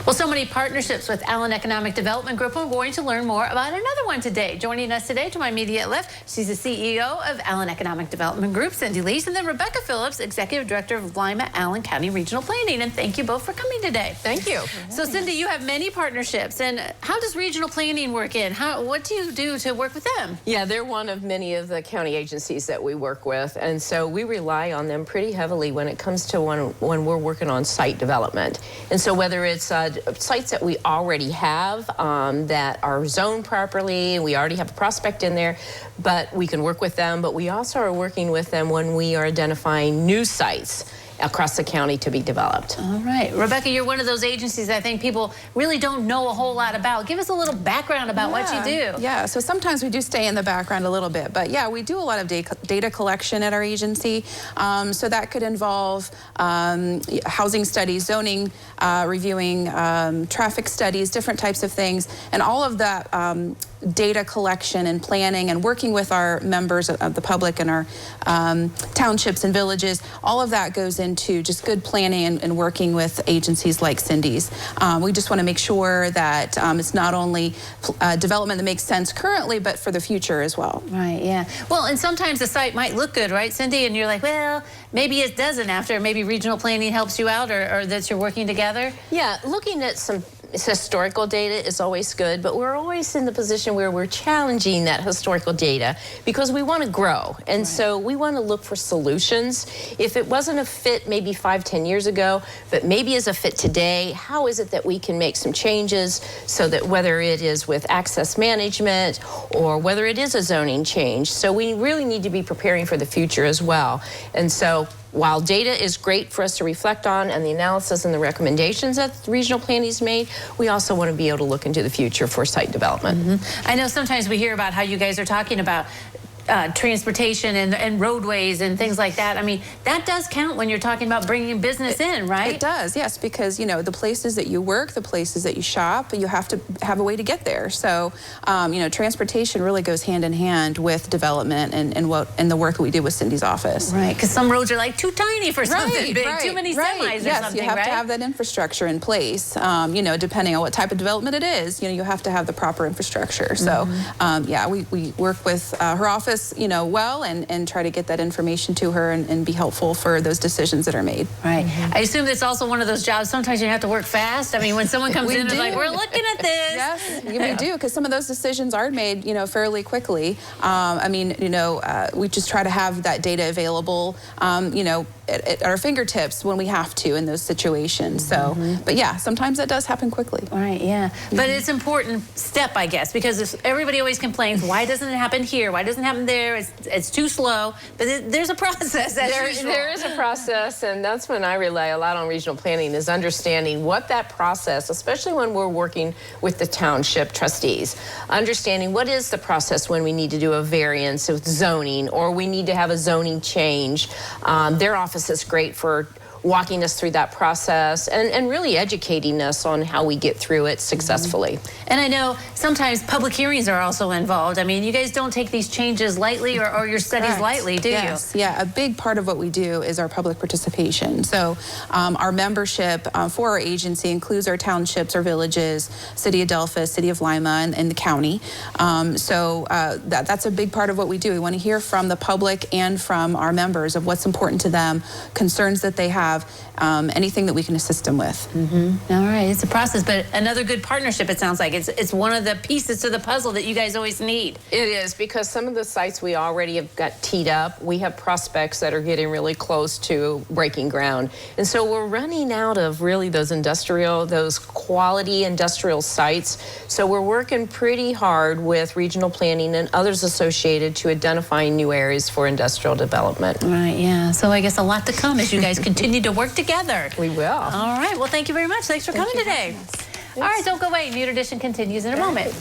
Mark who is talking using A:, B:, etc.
A: Well, so many partnerships with Allen Economic Development Group. We're going to learn more about another one today. Joining us today to my immediate left, she's the CEO of Allen Economic Development Group, Cindy Lees, and then Rebecca Phillips, Executive Director of Lima Allen County Regional Planning. And thank you both for coming today.
B: Thank you.
A: So, Cindy, you have many partnerships. And how does regional planning work in? What do you do to work with them?
B: Yeah, they're one of many of the county agencies that we work with. And so we rely on them pretty heavily when it comes to when we're working on site development. And so whether it's sites that we already have that are zoned properly, we already have a prospect in there, but we can work with them. But we also are working with them when we are identifying new sites across the county to be developed.
A: All right. Rebecca, you're one of those agencies I think people really don't know a whole lot about. Give us a little background about what you do.
C: Yeah, so sometimes we do stay in the background a little bit, but yeah, we do a lot of data collection at our agency. So that could involve housing studies, zoning, reviewing traffic studies, different types of things, and all of that data collection and planning and working with our members of the public and our townships and villages, all of that goes into just good planning and working with agencies like Cindy's. We just want to make sure that it's not only development that makes sense currently, but for the future as well.
A: Right, yeah. Well, and sometimes the site might look good, right, Cindy? And you're like, well, maybe it doesn't after maybe regional planning helps you out or that you're working together.
B: Yeah, looking at some historical data is always good, but we're always in the position where we're challenging that historical data because we want to grow. And so we want to look for solutions. If it wasn't a fit maybe 5-10 years ago, but maybe is a fit today, how is it that we can make some changes so that whether it is with access management or whether it is a zoning change. So we really need to be preparing for the future as well. And so while data is great for us to reflect on and the analysis and the recommendations that the regional planning's made, we also want to be able to look into the future for site development.
A: I know sometimes we hear about how you guys are talking about transportation and roadways and things like that. I mean, that does count when you're talking about bringing business in, right?
C: It does, yes, because, you know, the places that you work, the places that you shop, you have to have a way to get there. So, you know, transportation really goes hand in hand with development and the work that we do with Cindy's office.
A: Right, because some roads are like too tiny for something big, too many semis or
C: yes,
A: something,
C: you have to have that infrastructure in place. You know, depending on what type of development it is, you know, you have to have the proper infrastructure. So, yeah, we work with her office, you know, well, and try to get that information to her and be helpful for those decisions that are made.
A: Right. I assume it's also one of those jobs sometimes you have to work fast. I mean, when someone comes in and like, we're looking at this.
C: Yes, we do, because some of those decisions are made, you know, fairly quickly. I mean, you know, we just try to have that data available, you know, at our fingertips when we have to in those situations. So, but yeah, sometimes that does happen quickly.
A: Right, yeah. But it's an important step, I guess, because if everybody always complains, why doesn't it happen here? Why doesn't it happen there? It's too slow. But there's a process.
B: There is a process, and that's when I rely a lot on regional planning, is understanding what that process, especially when we're working with the township trustees, understanding what is the process when we need to do a variance with zoning or we need to have a zoning change. Their office is great for walking us through that process and really educating us on how we get through it successfully.
A: And I know sometimes public hearings are also involved. I mean, you guys don't take these changes lightly or your studies lightly, do you?
C: Yeah, a big part of what we do is our public participation. So our membership for our agency includes our townships, our villages, City of Delphos, City of Lima, and the county. So that's a big part of what we do. We want to hear from the public and from our members of what's important to them, concerns that they have, anything that we can assist them with.
A: All right, it's a process, but another good partnership, it sounds like. It's one of the pieces to the puzzle that you guys always need.
B: It is, because some of the sites we already have got teed up. We have prospects that are getting really close to breaking ground. And so we're running out of really those quality industrial sites. So we're working pretty hard with regional planning and others associated to identifying new areas for industrial development.
A: Right, yeah. So I guess a lot to come as you guys continue to work together.
B: We will.
A: All right. Well, thank you very much. Thanks for coming today. All right, don't go away. New Edition continues in a moment.